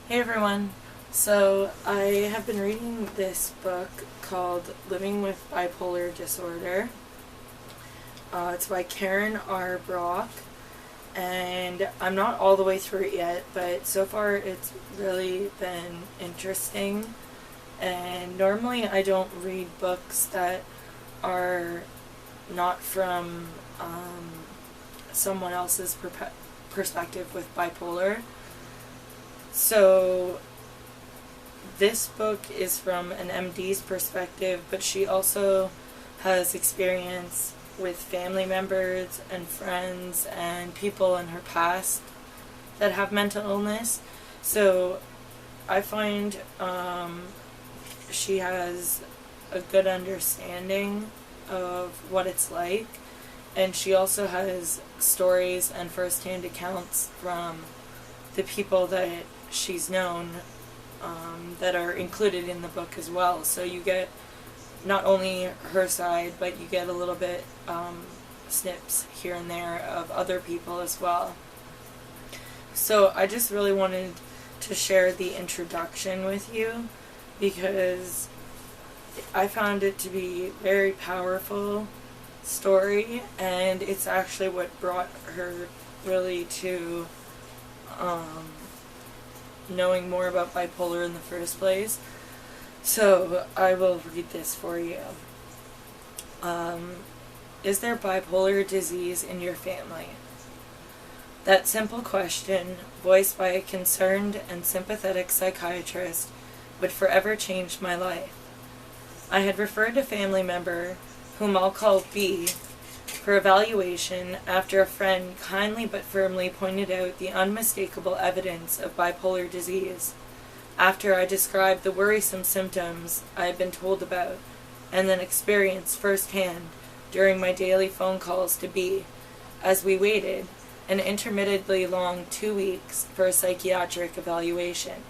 Hey everyone. So I have been reading this book called Living with Bipolar Disorder. It's by Karen R. Brock, and I'm not all the way through it yet, but so far it's really been interesting. And normally I don't read books that are not from someone else's perspective with bipolar. So this book is from an MD's perspective, but she also has experience with family members and friends and people in her past that have mental illness. So I find she has a good understanding of what it's like, and she also has stories and first-hand accounts from the people that she's known that are included in the book as well. So you get not only her side, but you get a little bit snips here and there of other people as well. So I just really wanted to share the introduction with you because I found it to be a very powerful story, and it's actually what brought her really to knowing more about bipolar in the first place. So I will read this for you. Is there bipolar disease in your family? That simple question, voiced by a concerned and sympathetic psychiatrist, would forever change my life. I had referred a family member, whom I'll call B, for evaluation after a friend kindly but firmly pointed out the unmistakable evidence of bipolar disease, after I described the worrisome symptoms I had been told about and then experienced firsthand during my daily phone calls to B, as we waited an intermittently long 2 weeks for a psychiatric evaluation.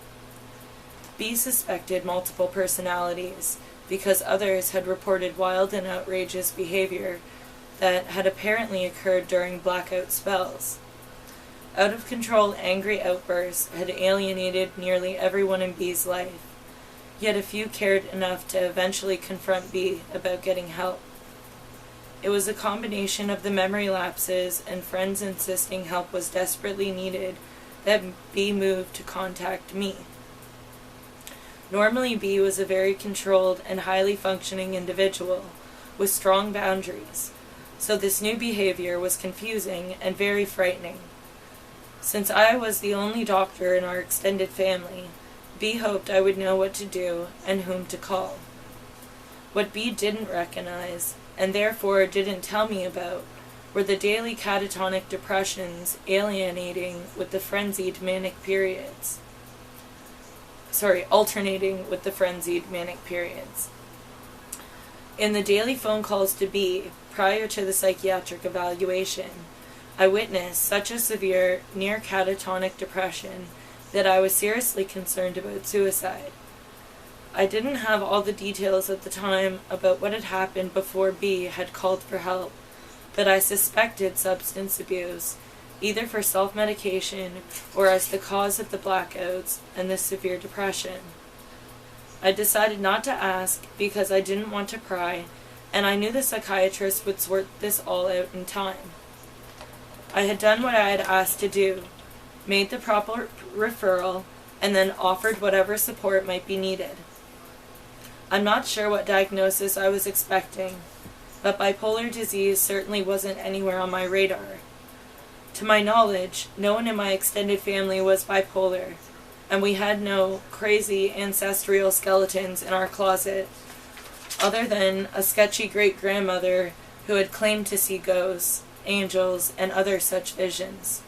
B suspected multiple personalities because others had reported wild and outrageous behavior that had apparently occurred during blackout spells. Out-of-control angry outbursts had alienated nearly everyone in B's life, yet a few cared enough to eventually confront B about getting help. It was a combination of the memory lapses and friends insisting help was desperately needed that B moved to contact me. Normally, B was a very controlled and highly functioning individual with strong boundaries, so this new behavior was confusing and very frightening. Since I was the only doctor in our extended family, B hoped I would know what to do and whom to call. What B didn't recognize, and therefore didn't tell me about, were the daily catatonic depressions alternating with the frenzied manic periods. In the daily phone calls to B, prior to the psychiatric evaluation, I witnessed such a severe, near catatonic depression that I was seriously concerned about suicide. I didn't have all the details at the time about what had happened before B had called for help, but I suspected substance abuse, either for self-medication or as the cause of the blackouts and the severe depression. I decided not to ask because I didn't want to pry, and I knew the psychiatrist would sort this all out in time. I had done what I had asked to do, made the proper referral, and then offered whatever support might be needed. I'm not sure what diagnosis I was expecting, but bipolar disease certainly wasn't anywhere on my radar. To my knowledge, no one in my extended family was bipolar, and we had no crazy ancestral skeletons in our closet, other than a sketchy great-grandmother who had claimed to see ghosts, angels, and other such visions.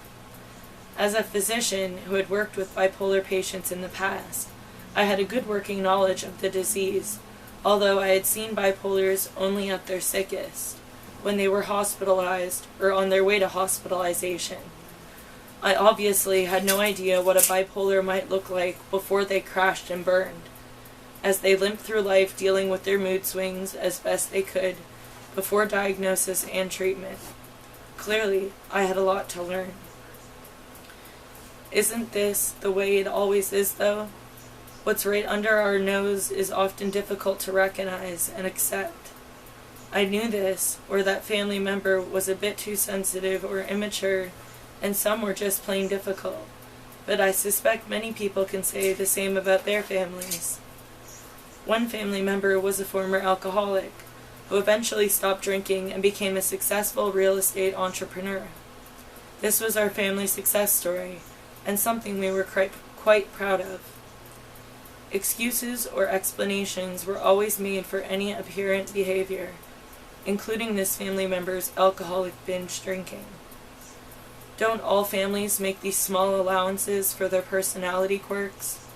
As a physician who had worked with bipolar patients in the past, I had a good working knowledge of the disease, although I had seen bipolars only at their sickest, when they were hospitalized or on their way to hospitalization. I obviously had no idea what a bipolar might look like before they crashed and burned, as they limped through life dealing with their mood swings as best they could, before diagnosis and treatment. Clearly, I had a lot to learn. Isn't this the way it always is, though? What's right under our nose is often difficult to recognize and accept. I knew this, or that family member was a bit too sensitive or immature, and some were just plain difficult. But I suspect many people can say the same about their families. One family member was a former alcoholic, who eventually stopped drinking and became a successful real estate entrepreneur. This was our family success story, and something we were quite proud of. Excuses or explanations were always made for any apparent behavior, including this family member's alcoholic binge drinking. Don't all families make these small allowances for their personality quirks?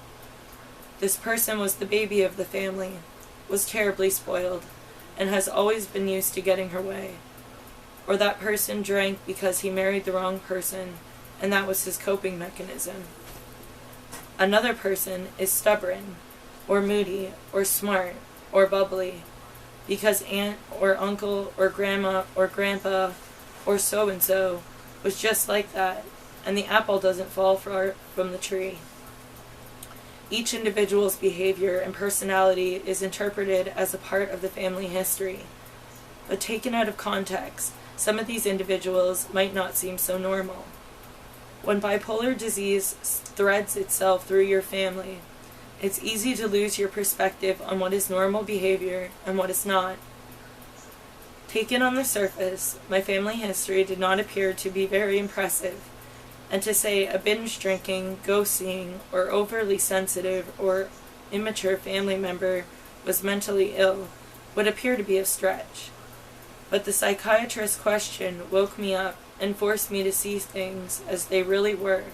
This person was the baby of the family, was terribly spoiled, and has always been used to getting her way. Or that person drank because he married the wrong person, and that was his coping mechanism. Another person is stubborn, or moody, or smart, or bubbly, because aunt or uncle or grandma or grandpa or so-and-so was just like that, and the apple doesn't fall far from the tree. Each individual's behavior and personality is interpreted as a part of the family history, but taken out of context, some of these individuals might not seem so normal. When bipolar disease threads itself through your family, it's easy to lose your perspective on what is normal behavior and what is not. Taken on the surface, my family history did not appear to be very impressive, and to say a binge drinking, ghost-seeing, or overly sensitive or immature family member was mentally ill would appear to be a stretch. But the psychiatrist's question woke me up and forced me to see things as they really were,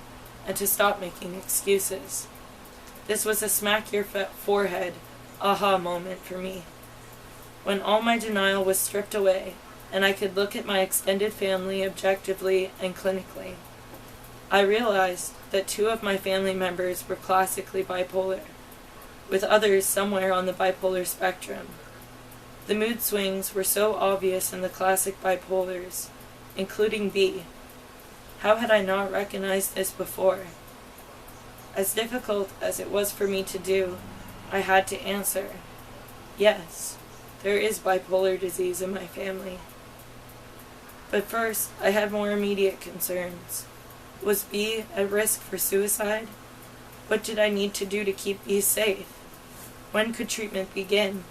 and to stop making excuses. This was a smack your forehead aha moment for me, when all my denial was stripped away, and I could look at my extended family objectively and clinically. I realized that 2 of my family members were classically bipolar, with others somewhere on the bipolar spectrum. The mood swings were so obvious in the classic bipolars, including B. How had I not recognized this before? As difficult as it was for me to do, I had to answer, yes, there is bipolar disease in my family. But first, I had more immediate concerns. Was B at risk for suicide? What did I need to do to keep B safe? When could treatment begin?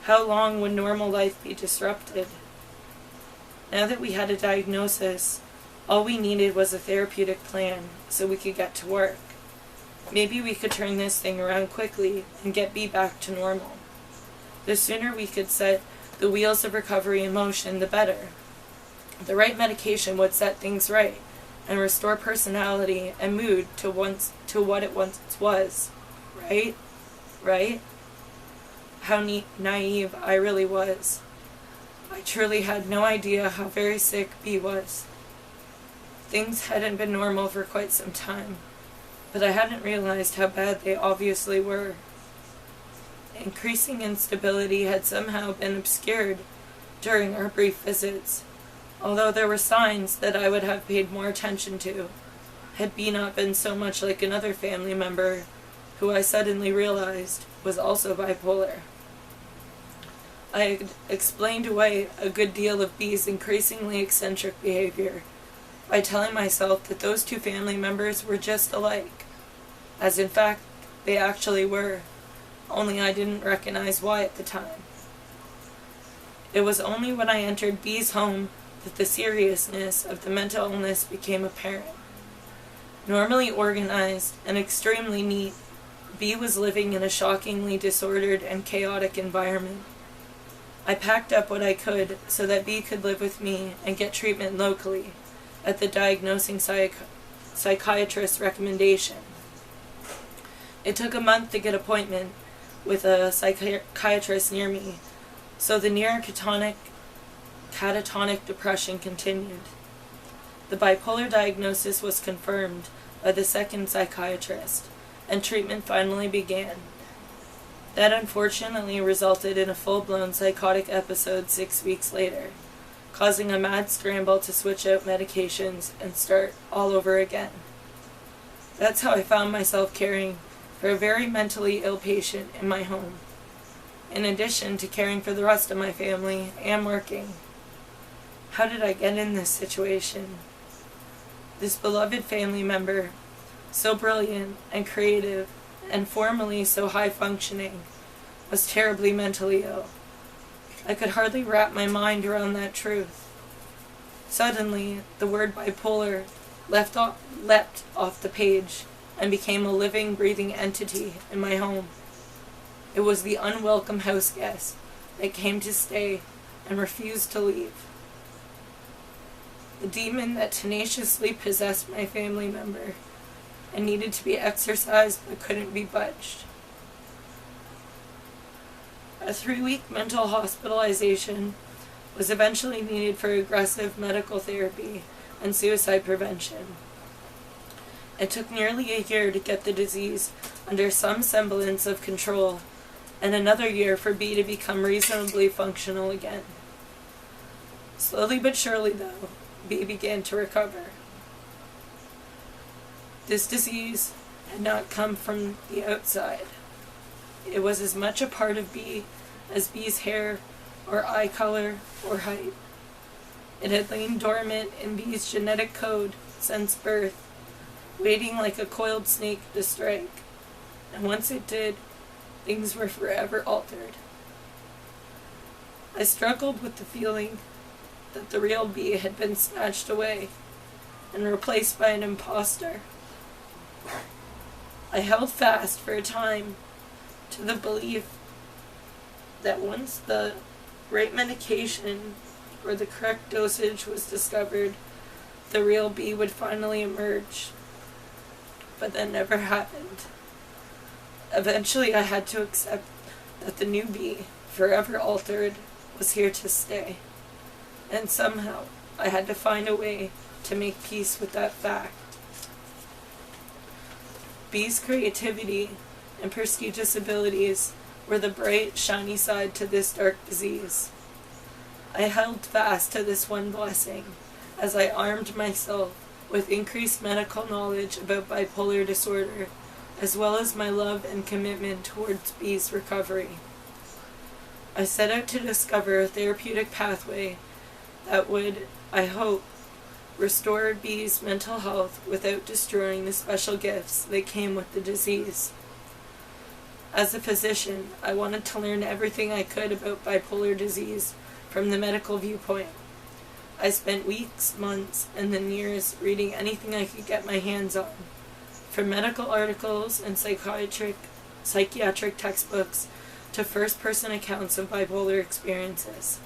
How long would normal life be disrupted? Now that we had a diagnosis, all we needed was a therapeutic plan so we could get to work. Maybe we could turn this thing around quickly and get B back to normal. The sooner we could set the wheels of recovery in motion, the better. The right medication would set things right and restore personality and mood to what it once was. Right? How naive I really was. I truly had no idea how very sick B was. Things hadn't been normal for quite some time, but I hadn't realized how bad they obviously were. Increasing instability had somehow been obscured during our brief visits, although there were signs that I would have paid more attention to, had B not been so much like another family member who I suddenly realized was also bipolar. I had explained away a good deal of B's increasingly eccentric behavior by telling myself that those 2 family members were just alike, as in fact they actually were, only I didn't recognize why at the time. It was only when I entered B's home that the seriousness of the mental illness became apparent. Normally organized and extremely neat, B was living in a shockingly disordered and chaotic environment. I packed up what I could so that B could live with me and get treatment locally, at the diagnosing psychiatrist's recommendation. It took a month to get an appointment with a psychiatrist near me, so the near catatonic depression continued. The bipolar diagnosis was confirmed by the second psychiatrist, and treatment finally began. That unfortunately resulted in a full-blown psychotic episode 6 weeks later, causing a mad scramble to switch out medications and start all over again. That's how I found myself caring for a very mentally ill patient in my home, in addition to caring for the rest of my family and working. How did I get in this situation? This beloved family member, so brilliant and creative and formerly so high-functioning, was terribly mentally ill. I could hardly wrap my mind around that truth. Suddenly, the word bipolar leapt off the page and became a living, breathing entity in my home. It was the unwelcome house guest that came to stay and refused to leave. The demon that tenaciously possessed my family member and needed to be exorcised but couldn't be budged. A 3-week mental hospitalization was eventually needed for aggressive medical therapy and suicide prevention. It took nearly a year to get the disease under some semblance of control, and another year for B to become reasonably functional again. Slowly but surely, though, B began to recover. This disease had not come from the outside. It was as much a part of B as B's hair or eye color or height. It had lain dormant in B's genetic code since birth, waiting like a coiled snake to strike. And once it did, things were forever altered. I struggled with the feeling that the real B had been snatched away and replaced by an imposter. I held fast for a time to the belief that once the right medication or the correct dosage was discovered, the real B would finally emerge. But that never happened. Eventually I had to accept that the new B, forever altered, was here to stay. And somehow I had to find a way to make peace with that fact. B's creativity and prestigious abilities were the bright, shiny side to this dark disease. I held fast to this one blessing as I armed myself with increased medical knowledge about bipolar disorder, as well as my love and commitment towards B's recovery. I set out to discover a therapeutic pathway that would, I hope, restore B's mental health without destroying the special gifts that came with the disease. As a physician, I wanted to learn everything I could about bipolar disease from the medical viewpoint. I spent weeks, months, and then years reading anything I could get my hands on, from medical articles and psychiatric textbooks to first-person accounts of bipolar experiences.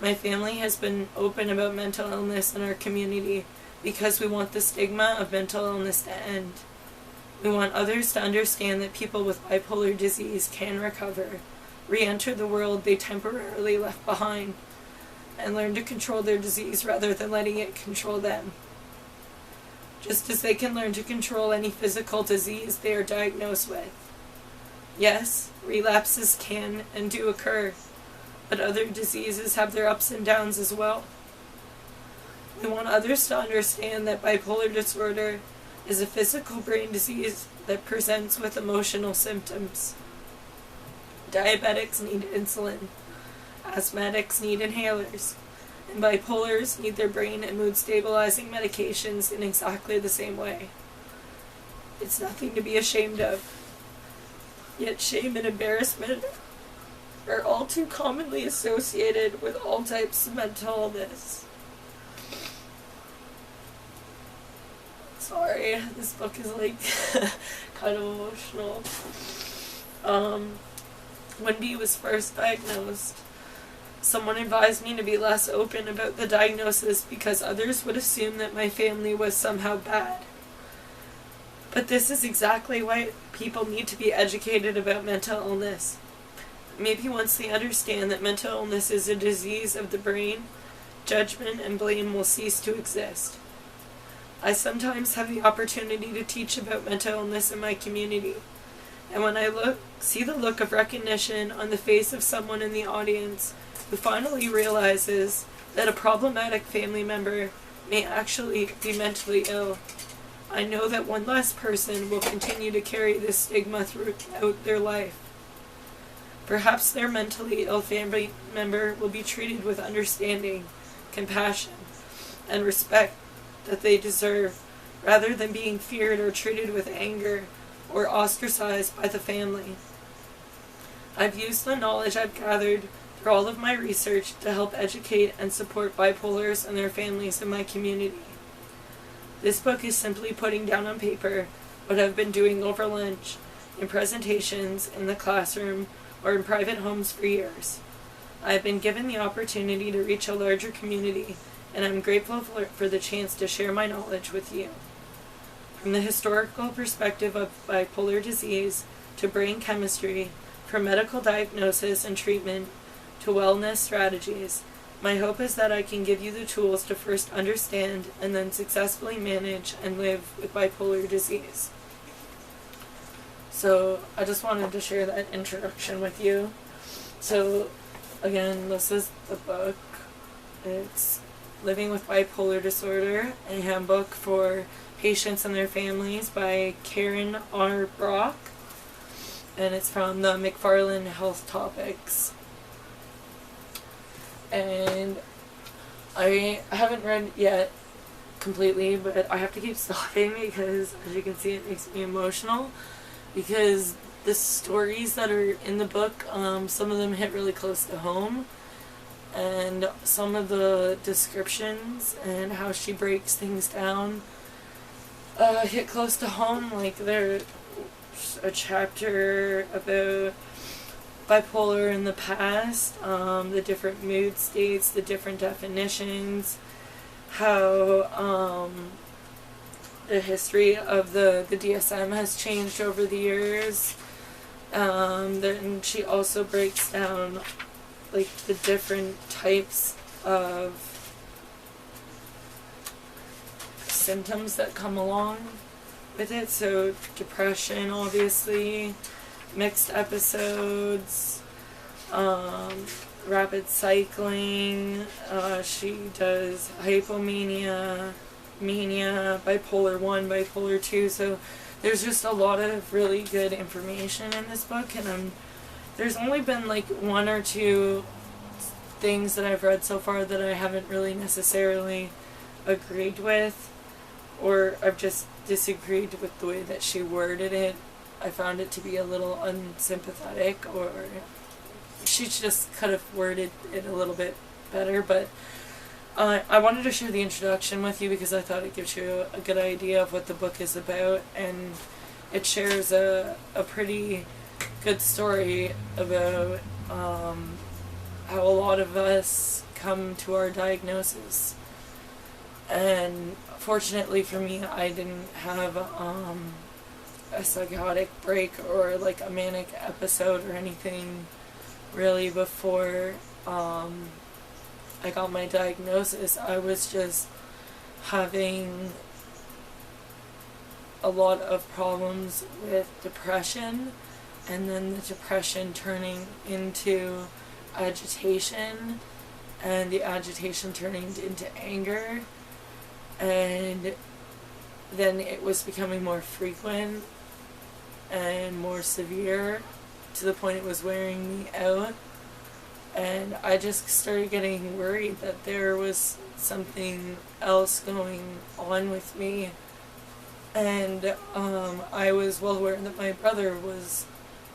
My family has been open about mental illness in our community because we want the stigma of mental illness to end. We want others to understand that people with bipolar disease can recover, re-enter the world they temporarily left behind, and learn to control their disease rather than letting it control them. Just as they can learn to control any physical disease they are diagnosed with. Yes, relapses can and do occur, but other diseases have their ups and downs as well. We want others to understand that bipolar disorder is a physical brain disease that presents with emotional symptoms. Diabetics need insulin, asthmatics need inhalers, and bipolars need their brain and mood stabilizing medications in exactly the same way. It's nothing to be ashamed of, yet shame and embarrassment are all too commonly associated with all types of mental illness. Sorry, this book is like kind of emotional. When B was first diagnosed, someone advised me to be less open about the diagnosis because others would assume that my family was somehow bad. But this is exactly why people need to be educated about mental illness. Maybe once they understand that mental illness is a disease of the brain, judgment and blame will cease to exist. I sometimes have the opportunity to teach about mental illness in my community, and when I see the look of recognition on the face of someone in the audience who finally realizes that a problematic family member may actually be mentally ill, I know that one less person will continue to carry this stigma throughout their life. Perhaps their mentally ill family member will be treated with understanding, compassion, and respect that they deserve, rather than being feared or treated with anger or ostracized by the family. I've used the knowledge I've gathered through all of my research to help educate and support bipolars and their families in my community. This book is simply putting down on paper what I've been doing over lunch, in presentations, in the classroom, or in private homes for years. I have been given the opportunity to reach a larger community, and I'm grateful for the chance to share my knowledge with you. From the historical perspective of bipolar disease to brain chemistry, from medical diagnosis and treatment to wellness strategies, my hope is that I can give you the tools to first understand and then successfully manage and live with bipolar disease. So I just wanted to share that introduction with you. So again, this is the book. It's Living with Bipolar Disorder, a handbook for patients and their families by Karen R. Brock. And it's from the McFarland Health Topics. And I haven't read yet completely, but I have to keep stopping because, as you can see, it makes me emotional. Because the stories that are in the book, some of them hit really close to home. And some of the descriptions and how she breaks things down hit close to home. Like there's a chapter about bipolar in the past, the different mood states, the different definitions, how the history of the DSM has changed over the years. Then she also breaks down like the different types of symptoms that come along with it. So depression, obviously, mixed episodes, rapid cycling, she does hypomania, mania, bipolar 1, bipolar 2, so there's just a lot of really good information in this book, and there's only been like one or two things that I've read so far that I haven't really necessarily agreed with, or I've just disagreed with the way that she worded it. I found it to be a little unsympathetic, or she just could have worded it a little bit better, but I wanted to share the introduction with you because I thought it gives you a good idea of what the book is about, and it shares a pretty good story about how a lot of us come to our diagnosis. And fortunately for me, I didn't have a psychotic break or like a manic episode or anything really before I got my diagnosis. I was just having a lot of problems with depression, and then the depression turning into agitation, and the agitation turning into anger, and then it was becoming more frequent and more severe to the point it was wearing me out. And I just started getting worried that there was something else going on with me. And I was well aware that my brother was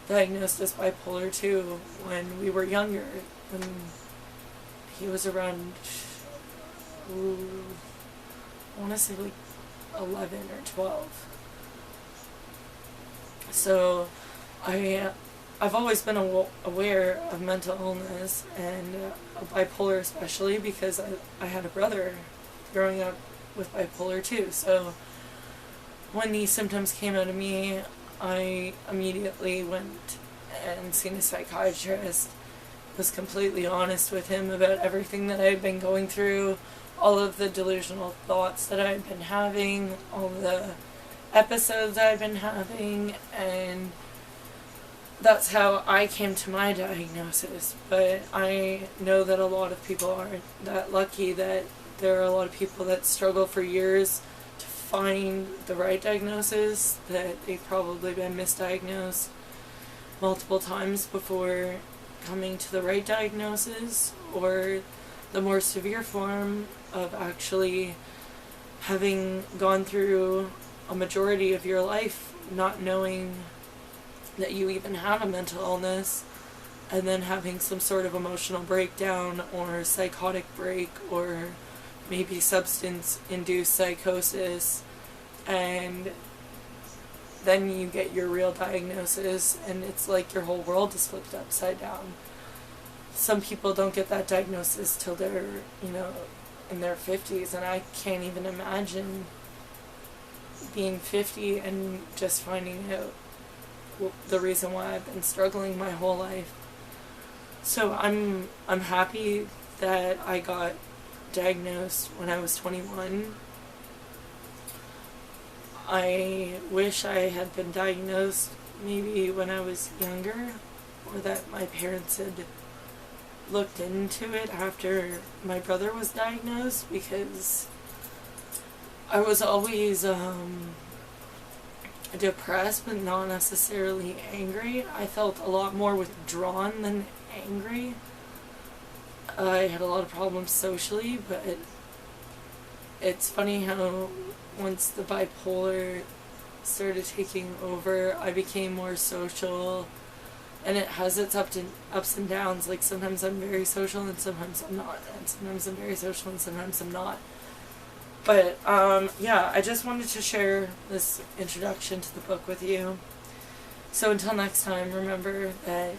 diagnosed as bipolar 2 when we were younger. When he was around, I want to say like 11 or 12. So I've always been aware of mental illness, and bipolar especially, because I had a brother growing up with bipolar too. So when these symptoms came out of me, I immediately went and seen a psychiatrist, was completely honest with him about everything that I had been going through, all of the delusional thoughts that I had been having, all the episodes I had been having, and that's how I came to my diagnosis. But I know that a lot of people aren't that lucky, that there are a lot of people that struggle for years to find the right diagnosis, that they've probably been misdiagnosed multiple times before coming to the right diagnosis, or the more severe form of actually having gone through a majority of your life not knowing that you even have a mental illness, and then having some sort of emotional breakdown or psychotic break or maybe substance-induced psychosis, and then you get your real diagnosis and it's like your whole world is flipped upside down. Some people don't get that diagnosis till they're, in their 50s, and I can't even imagine being 50 and just finding out the reason why I've been struggling my whole life. So I'm happy that I got diagnosed when I was 21. I wish I had been diagnosed maybe when I was younger, or that my parents had looked into it after my brother was diagnosed, because I was always depressed but not necessarily angry. I felt a lot more withdrawn than angry. I had a lot of problems socially, but it's funny how once the bipolar started taking over, I became more social, and it has its ups and downs. Like, sometimes I'm very social and sometimes I'm not, and sometimes I'm very social and sometimes I'm not. But yeah, I just wanted to share this introduction to the book with you. So until next time, remember that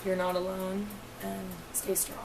you're not alone, and stay strong.